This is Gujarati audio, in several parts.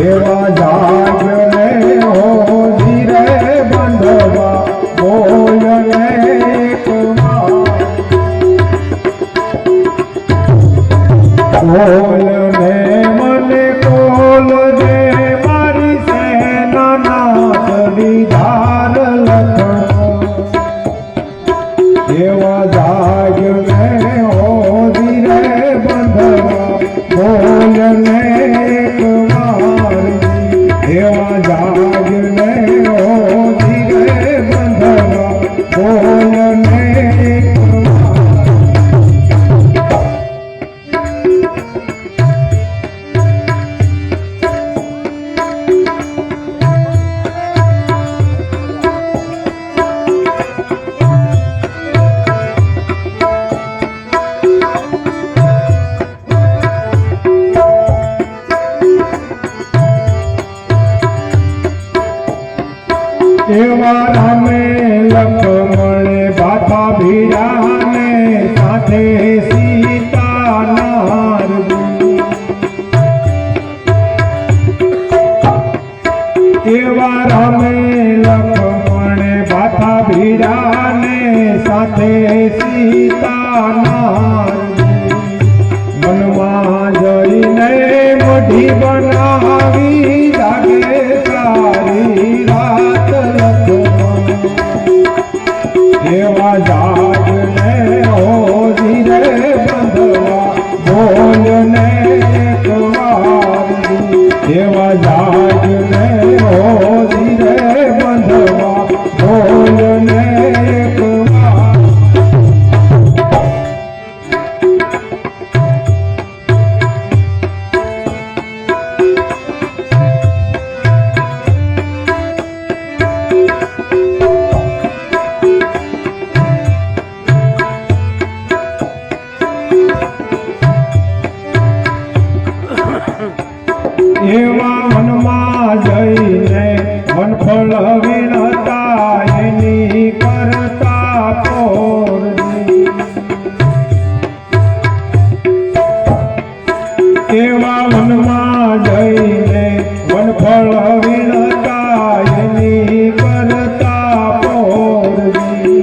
એવા જાગને હો ધીરે બંધવા બોલને બોલને મને કોલ દે મારી સેનાના સદીધાર લખો એવા જાગને હો ધીરે બંધવા બોલને એવા જાગને હો ધીરે બંધવા બોલને એવા રામે લક્ષ્મણે બાપા ભીડાને સાથે સીતા નારદી એવા રામે લક્ષ્મણે બાપા ભીડાને સાથે સીતા નારદી વનમાં જઈને મઢી બનાવી જાગે સારી રાત એવા જાગને હો ધીરે બંધવા બોલને કવારી એવા જાગને હો ધીરે બંધવા બોલને એવા વનમાં જઈને વનફળ વીણતા એની કરતા પોરની એવા વનમાં જઈને વનફળ વીણતા એની કરતા પોરની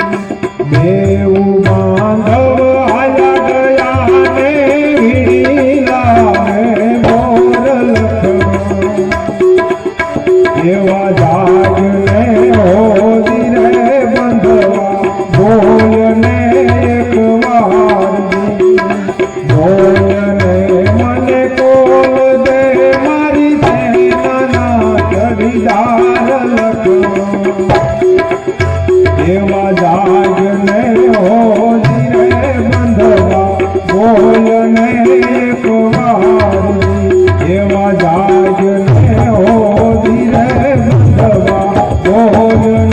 બેઉ બાંધવ આયા ગયા ને વીણીલા એવા જાગને હો ધીરે બંધવા બોલને કવારી બોલને મને કોલ દે મારી સેનાના જડીદાર લખો એવા જાગને હો ધીરે બંધવા બોલને કવારી એવા જાગને હો ધીરે બંધવા બોલને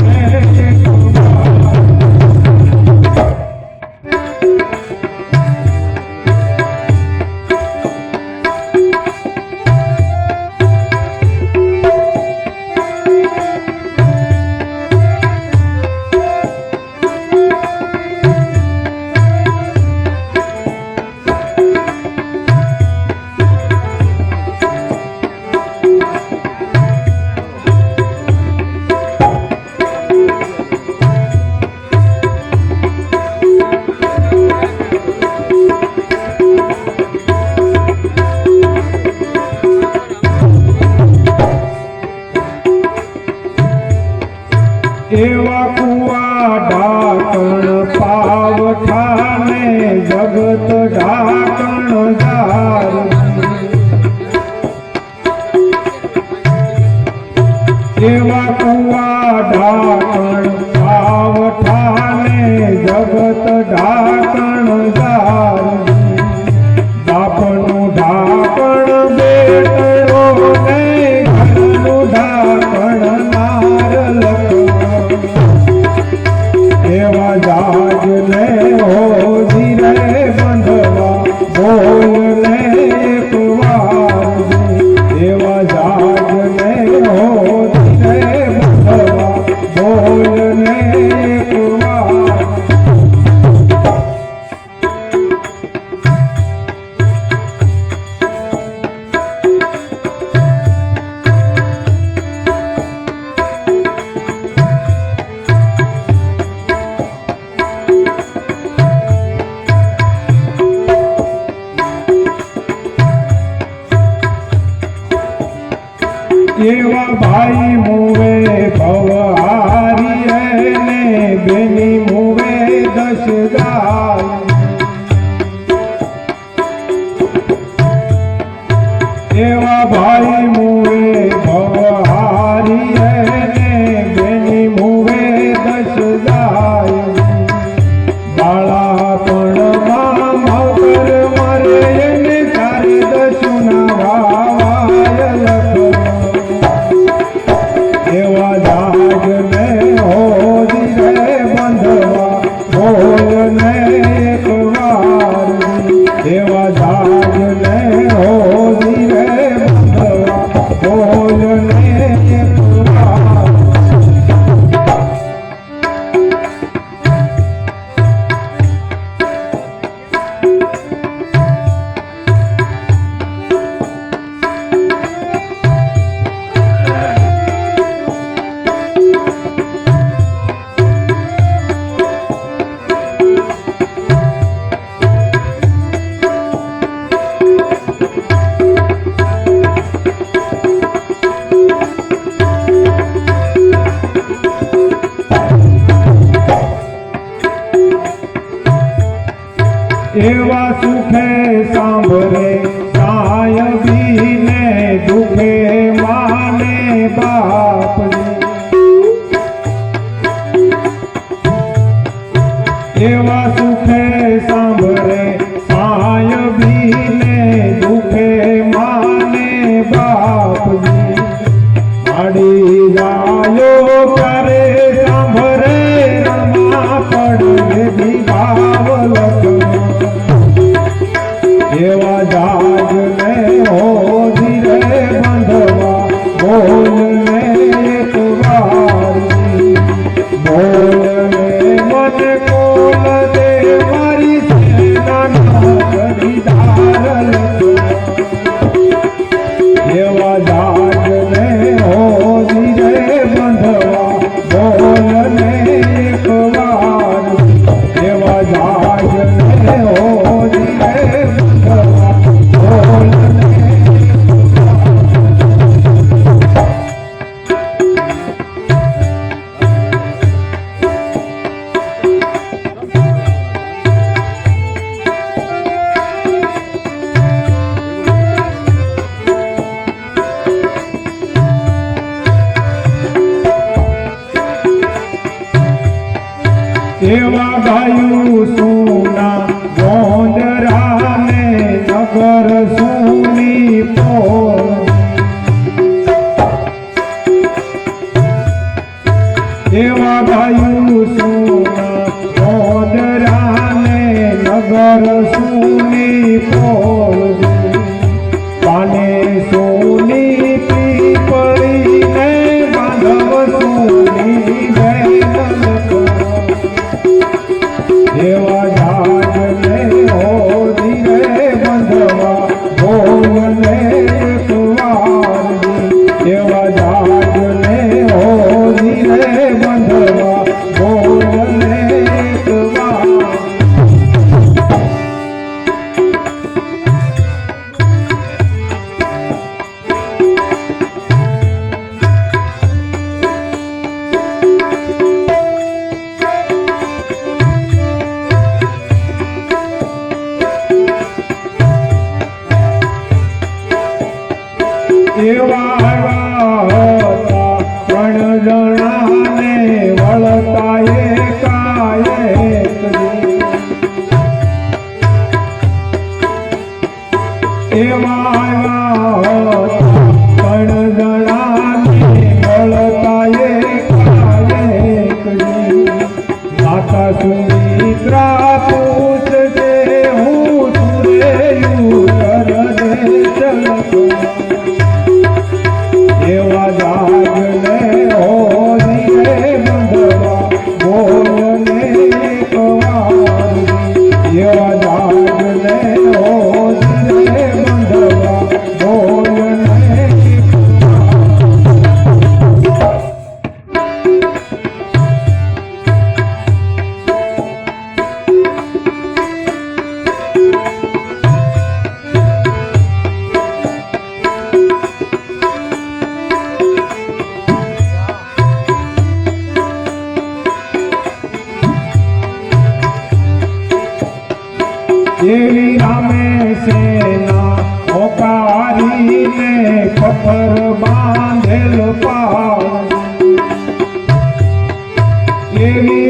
એવા ભાઈ મુવે ભવહારી ને બેની મુવે દશ ગાય એવા ભાઈ મુવે ભવહારી ને બેની મુવે દશ ગાય બાળા પણ મગર મરે એને તારે દશુના વાવાય એવા જાગ ને હોજી રે બંધવા બોલ ને એક વાર એવા જાગ ને હોજી રે બંધવા બોલ ને એક વાર એવા સુખે સાંભળે સાયબી ને દુખે માને બાપને એવા સુખે સાંભળે સાયબી ને દુખે માને બાપને આડી ગાયો કરે સાંભળે રમા પડે દીવાવલ એવા જાગ ને હોજી રે બંધવા બોલ ને એક વાર બોલ ને મન કોલ દે મારી સેનાના ખરીદાર એવા જાગ ને હોજી રે બંધવા બોલ ને એક વાર એવા જાગ ને હોજી રે એવા ગાયું સુના ગોંદરા ને નગર સુની પોર એવા ગાયું સુના ગોંદરા ને નગર સુની પોર પાને સોની પીપળી ને બાંધવ સોની એવા જાગ ને હોજી રે બંધવા બોલ ને એક વાર એવા જાગ ને હોજી રે બંધવા બોલ ને એક વાર એવા હતા ત્રણ જણાને વળતા એકાએક એવા હતા ત્રણ જણાને વળતા એકાએક માતા સુમિત્રા પૂછશે હું સુરેયું કર દે ચલકો એવા જાગ ને હોજી રે બંધવા બોલ ને એક વાર એવા જાગ ને હોજી રે બંધવા બોલ ને એક વાર સેના ઓકારીને પથ્થર બાંધેલ પાળ એવી